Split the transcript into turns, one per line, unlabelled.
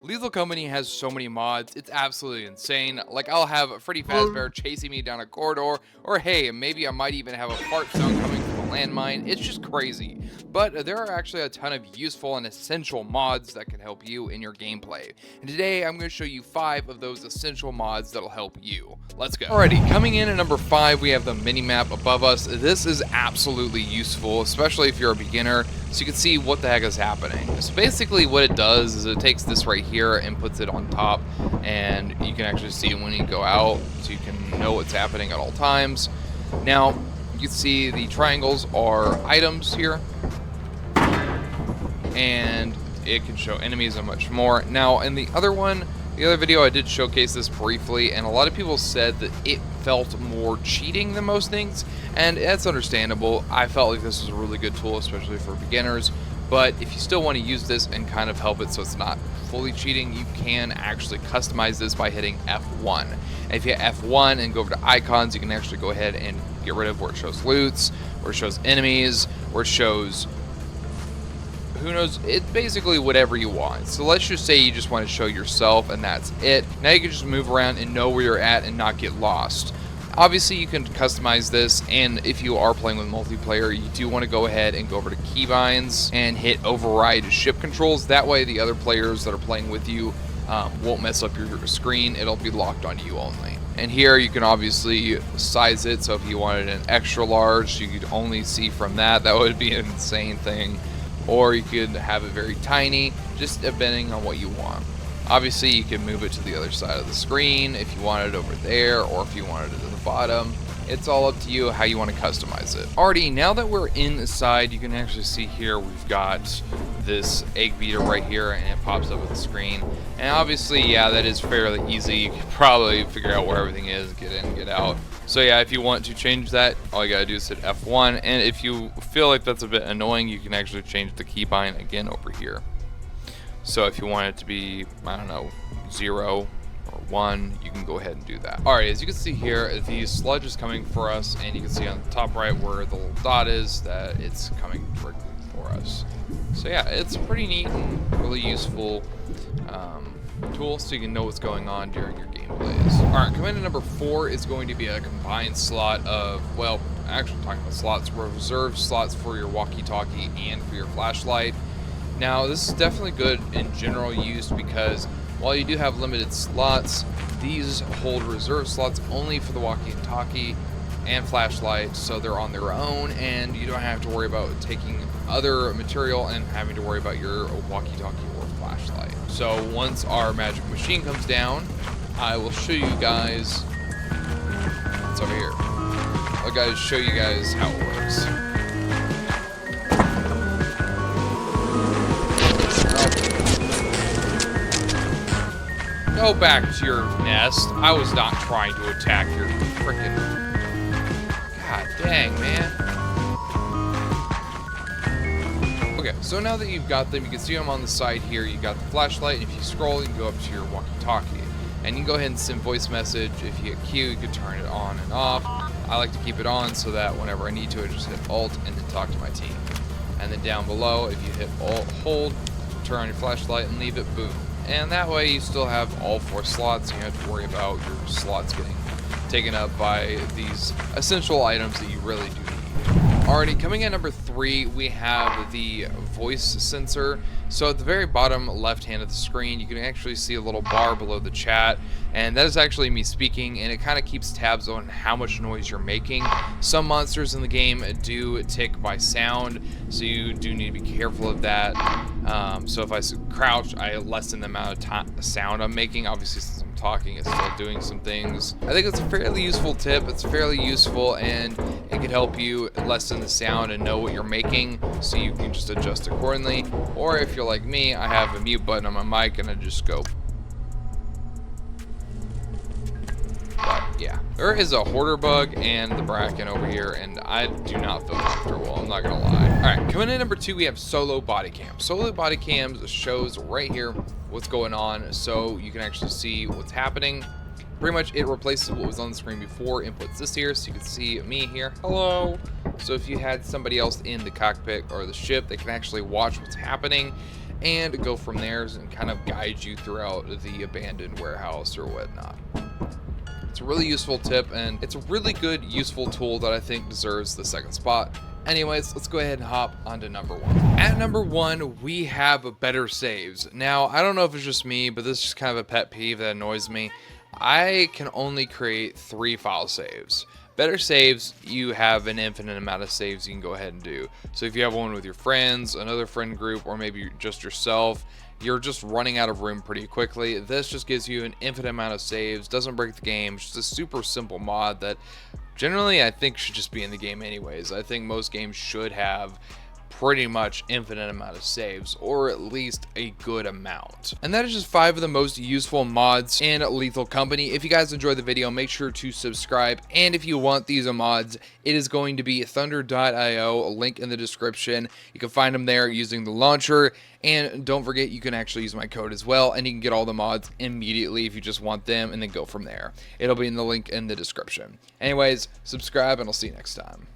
Lethal Company has so many mods, it's absolutely insane. Like, I'll have a Freddy Fazbear chasing me down a corridor, or hey, maybe I might even have a fart sound coming from a landmine. It's just crazy. But there are actually a ton of useful and essential mods that can help you in your gameplay. And today, I'm going to show you 5 of those essential mods that'll help you. Let's go. Alrighty, coming in at number 5, we have the minimap above us. This is absolutely useful, especially if you're a beginner, so you can see what the heck is happening. So basically what it does is it takes this right here and puts it on top, and you can actually see when you go out, so you can know what's happening at all times. Now, you can see the triangles are items here, and it can show enemies and much more. Now, in the other video, I did showcase this briefly, and a lot of people said that it felt more cheating than most things, and that's understandable. I felt like this was a really good tool, especially for beginners, but if you still want to use this and kind of help it so it's not fully cheating, you can actually customize this by hitting F1. And if you hit F1 and go over to icons, you can actually go ahead and get rid of where it shows loots, where it shows enemies, where it shows who knows, it's basically whatever you want. So let's just say you just want to show yourself and that's it. Now you can just move around and know where you're at and not get lost. Obviously you can customize this, and if you are playing with multiplayer, you do want to go ahead and go over to keybinds and hit override ship controls. That way the other players that are playing with you won't mess up your screen. It'll be locked on you only. And here you can obviously size it, so if you wanted an extra large, you could only see from that. That would be an insane thing. Or you could have it very tiny, just depending on what you want. Obviously, you can move it to the other side of the screen if you want it over there, or if you wanted it at the bottom. It's all up to you how you want to customize it. Alrighty, now that we're inside, you can actually see here we've got this egg beater right here, and it pops up with the screen. And obviously, yeah, that is fairly easy. You can probably figure out where everything is, get in, get out. So yeah, if you want to change that, all you gotta do is hit F1, and if you feel like that's a bit annoying, you can actually change the keybind again over here. So if you want it to be, I don't know, 0 or 1, you can go ahead and do that. Alright, as you can see here, the sludge is coming for us, and you can see on the top right where the little dot is that it's coming directly for us. So yeah, it's pretty neat and really useful tool, so you can know what's going on during your gameplays. Alright, coming to number 4 is going to be a combined slot of, well, actually talking about slots, reserved slots for your walkie-talkie and for your flashlight. Now, this is definitely good in general use because while you do have limited slots, these hold reserved slots only for the walkie-talkie and flashlight, so they're on their own, and you don't have to worry about taking other material and having to worry about your walkie-talkie or flashlight. So once our magic machine comes down, I will show you guys. It's over here. I'll guys show you guys how it works. Go back to your nest. I was not trying to attack your frickin'. God dang, man. Okay, so now that you've got them, you can see them on the side here. You got the flashlight, and if you scroll, you can go up to your walkie-talkie. And you can go ahead and send voice message. If you hit Q, you can turn it on and off. I like to keep it on so that whenever I need to, I just hit Alt and then talk to my team. And then down below, if you hit Alt, hold, turn on your flashlight and leave it, boom. And that way you still have all 4 slots. You don't have to worry about your slots getting taken up by these essential items that you really do need. Alrighty, coming at number 3, we have the voice sensor. So at the very bottom left hand of the screen, you can actually see a little bar below the chat, and that is actually me speaking, and it kind of keeps tabs on how much noise you're making. Some monsters in the game do tick by sound, so you do need to be careful of that. So if I crouch, I lessen the amount of sound I'm making. Obviously, since I'm talking, it's still doing some things. I think it's a fairly useful tip. It's fairly useful, and it can help you lessen the sound and know what you're making, so you can just adjust accordingly. Or if you're like me, I have a mute button on my mic, and I just go. But yeah, there is a hoarder bug and the bracken over here, and I do not feel comfortable, I'm not gonna lie. Alright, coming in number 2, we have solo body cam. Solo body cams shows right here what's going on, so you can actually see what's happening. Pretty much it replaces what was on the screen before, inputs this here, so you can see me here. Hello! So if you had somebody else in the cockpit or the ship, they can actually watch what's happening. and go from there and kind of guide you throughout the abandoned warehouse or whatnot. It's a really useful tip, and it's a really good, useful tool that I think deserves the second spot. Anyways, let's go ahead and hop onto number 1. At number 1, we have better saves. Now, I don't know if it's just me, but this is just kind of a pet peeve that annoys me. I can only create 3 file saves. Better saves, you have an infinite amount of saves you can go ahead and do. So if you have one with your friends, another friend group, or maybe just yourself, you're just running out of room pretty quickly. This just gives you an infinite amount of saves, doesn't break the game. It's just a super simple mod that generally I think should just be in the game anyways. I think most games should have pretty much infinite amount of saves, or at least a good amount. And that is just 5 of the most useful mods in Lethal Company. If you guys enjoyed the video, make sure to subscribe, and if you want these mods, it is going to be thunder.io, a link in the description. You can find them there using the launcher, and don't forget you can actually use my code as well, and you can get all the mods immediately if you just want them, and then go from there. It'll be in the link in the description. Anyways, subscribe, and I'll see you next time.